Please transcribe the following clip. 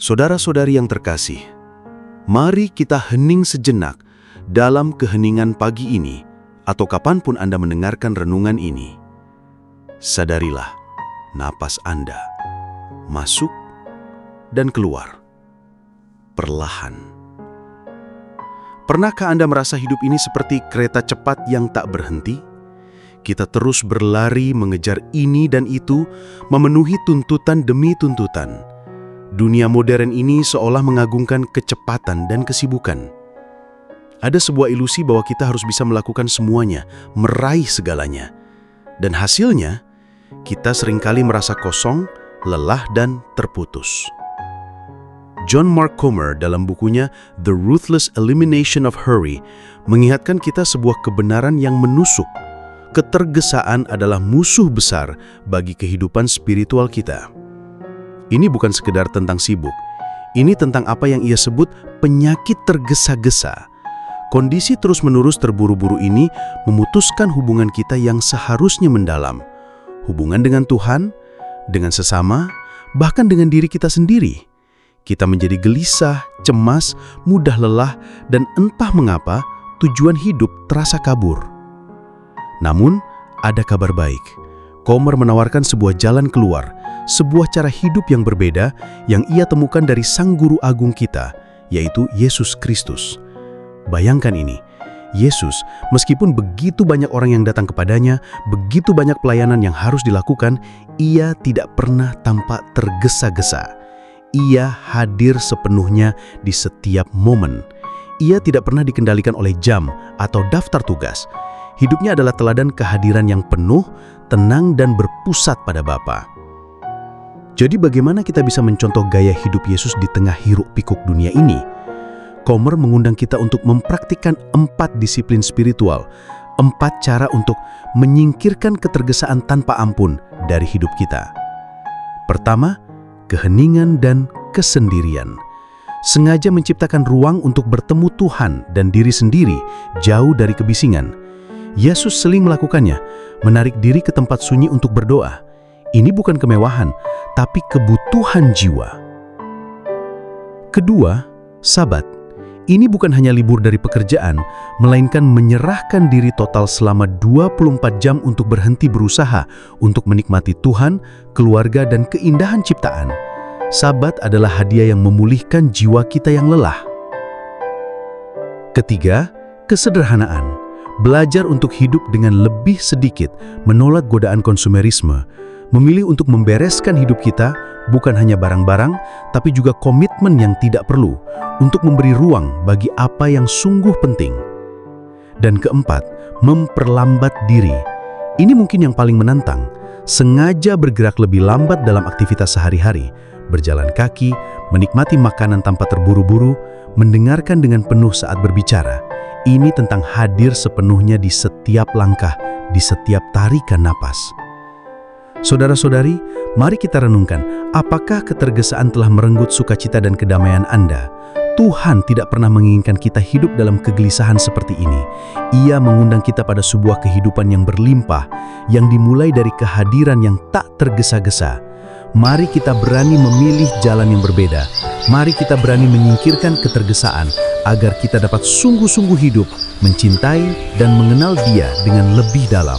Saudara-saudari yang terkasih, mari kita hening sejenak dalam keheningan pagi ini atau kapanpun Anda mendengarkan renungan ini. Sadarilah napas Anda masuk dan keluar perlahan. Pernahkah Anda merasa hidup ini seperti kereta cepat yang tak berhenti? Kita terus berlari mengejar ini dan itu, memenuhi tuntutan demi tuntutan. Dunia modern ini seolah mengagungkan kecepatan dan kesibukan. Ada sebuah ilusi bahwa kita harus bisa melakukan semuanya, meraih segalanya. Dan hasilnya, kita seringkali merasa kosong, lelah, dan terputus. John Mark Comer dalam bukunya The Ruthless Elimination of Hurry mengingatkan kita sebuah kebenaran yang menusuk. Ketergesaan adalah musuh besar bagi kehidupan spiritual kita. Ini bukan sekedar tentang sibuk. Ini tentang apa yang ia sebut penyakit tergesa-gesa. Kondisi terus-menerus terburu-buru ini memutuskan hubungan kita yang seharusnya mendalam. Hubungan dengan Tuhan, dengan sesama, bahkan dengan diri kita sendiri. Kita menjadi gelisah, cemas, mudah lelah, dan entah mengapa tujuan hidup terasa kabur. Namun, ada kabar baik. Comer menawarkan sebuah jalan keluar, sebuah cara hidup yang berbeda yang ia temukan dari Sang Guru Agung kita, yaitu Yesus Kristus. Bayangkan ini, Yesus, meskipun begitu banyak orang yang datang kepadanya, begitu banyak pelayanan yang harus dilakukan, ia tidak pernah tampak tergesa-gesa. Ia hadir sepenuhnya di setiap momen. Ia tidak pernah dikendalikan oleh jam atau daftar tugas. Hidupnya adalah teladan kehadiran yang penuh, tenang, dan berpusat pada Bapa. Jadi bagaimana kita bisa mencontoh gaya hidup Yesus di tengah hiruk-pikuk dunia ini? Comer mengundang kita untuk mempraktikkan 4 disiplin spiritual, 4 cara untuk menyingkirkan ketergesaan tanpa ampun dari hidup kita. Pertama, keheningan dan kesendirian. Sengaja menciptakan ruang untuk bertemu Tuhan dan diri sendiri jauh dari kebisingan. Yesus sering melakukannya, menarik diri ke tempat sunyi untuk berdoa. Ini bukan kemewahan, tapi kebutuhan jiwa. Kedua, Sabat. Ini bukan hanya libur dari pekerjaan, melainkan menyerahkan diri total selama 24 jam untuk berhenti berusaha untuk menikmati Tuhan, keluarga, dan keindahan ciptaan. Sabat adalah hadiah yang memulihkan jiwa kita yang lelah. Ketiga, kesederhanaan. Belajar untuk hidup dengan lebih sedikit, menolak godaan konsumerisme, memilih untuk membereskan hidup kita, bukan hanya barang-barang, tapi juga komitmen yang tidak perlu, untuk memberi ruang bagi apa yang sungguh penting. Dan keempat, memperlambat diri. Ini mungkin yang paling menantang, sengaja bergerak lebih lambat dalam aktivitas sehari-hari, berjalan kaki, menikmati makanan tanpa terburu-buru, mendengarkan dengan penuh saat berbicara. Ini tentang hadir sepenuhnya di setiap langkah, di setiap tarikan napas. Saudara-saudari, mari kita renungkan, apakah ketergesaan telah merenggut sukacita dan kedamaian Anda? Tuhan tidak pernah menginginkan kita hidup dalam kegelisahan seperti ini. Ia mengundang kita pada sebuah kehidupan yang berlimpah, yang dimulai dari kehadiran yang tak tergesa-gesa. Mari kita berani memilih jalan yang berbeda. Mari kita berani menyingkirkan ketergesaan, agar kita dapat sungguh-sungguh hidup, mencintai, dan mengenal Dia dengan lebih dalam.